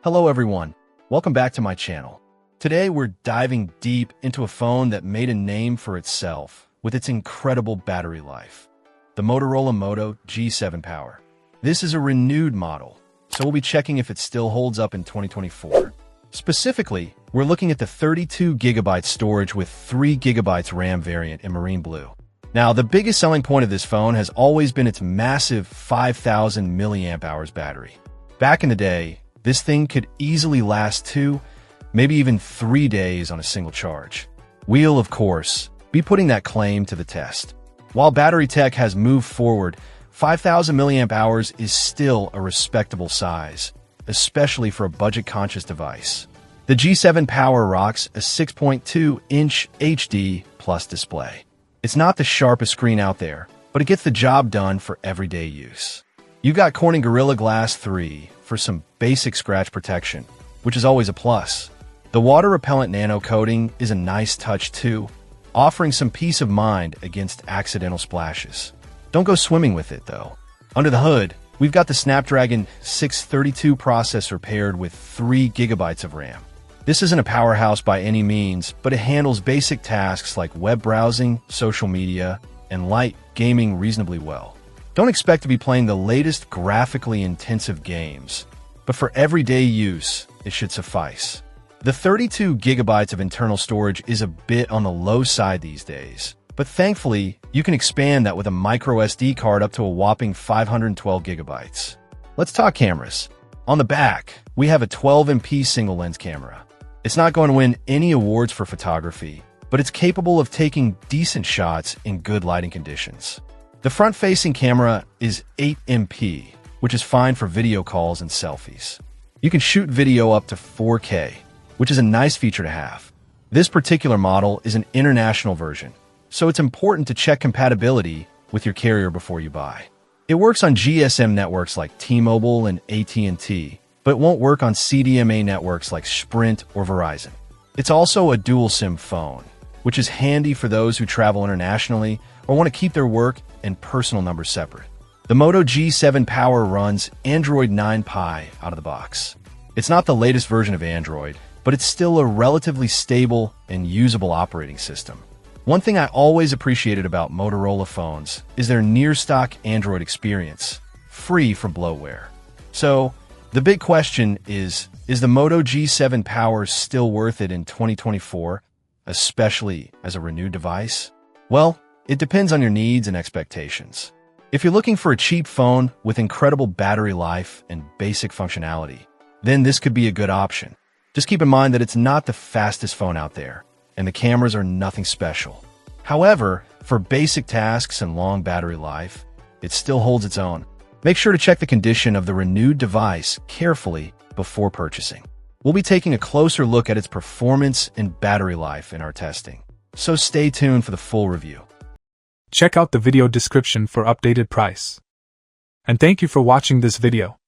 Hello everyone, welcome back to my channel. Today we're diving deep into a phone that made a name for itself with its incredible battery life. The Motorola Moto G7 Power. This is a renewed model, so we'll be checking if it still holds up in 2024. Specifically, we're looking at the 32GB storage with 3GB RAM variant in marine blue. Now, the biggest selling point of this phone has always been its massive 5,000 mAh battery. Back in the day, this thing could easily last 2, maybe even 3 days on a single charge. We'll, of course, be putting that claim to the test. While battery tech has moved forward, 5,000 mAh is still a respectable size, especially for a budget-conscious device. The G7 Power rocks a 6.2-inch HD Plus display. It's not the sharpest screen out there, but it gets the job done for everyday use. You've got Corning Gorilla Glass 3 for some basic scratch protection, which is always a plus. The water-repellent nano coating is a nice touch too, offering some peace of mind against accidental splashes. Don't go swimming with it though. Under the hood, we've got the Snapdragon 632 processor paired with 3GB of RAM. This isn't a powerhouse by any means, but it handles basic tasks like web browsing, social media, and light gaming reasonably well. Don't expect to be playing the latest graphically intensive games, but for everyday use, it should suffice. The 32GB of internal storage is a bit on the low side these days, but thankfully, you can expand that with a micro SD card up to a whopping 512GB. Let's talk cameras. On the back, we have a 12MP single lens camera. It's not going to win any awards for photography, but it's capable of taking decent shots in good lighting conditions. The front-facing camera is 8MP, which is fine for video calls and selfies. You can shoot video up to 4K, which is a nice feature to have. This particular model is an international version, so it's important to check compatibility with your carrier before you buy. It works on GSM networks like T-Mobile and AT&T, but it won't work on CDMA networks like Sprint or Verizon. It's also a dual SIM phone, which is handy for those who travel internationally or want to keep their work and personal numbers separate. The Moto G7 Power runs Android 9 Pie out of the box. It's not the latest version of Android, but it's still a relatively stable and usable operating system. One thing I always appreciated about Motorola phones is their near-stock Android experience, free from bloatware. So, the big question is the Moto G7 Power still worth it in 2024, especially as a renewed device? Well, it depends on your needs and expectations. If you're looking for a cheap phone with incredible battery life and basic functionality, then this could be a good option. Just keep in mind that it's not the fastest phone out there, and the cameras are nothing special. However, for basic tasks and long battery life, it still holds its own. Make sure to check the condition of the renewed device carefully before purchasing. We'll be taking a closer look at its performance and battery life in our testing, so stay tuned for the full review. Check out the video description for updated price. And thank you for watching this video.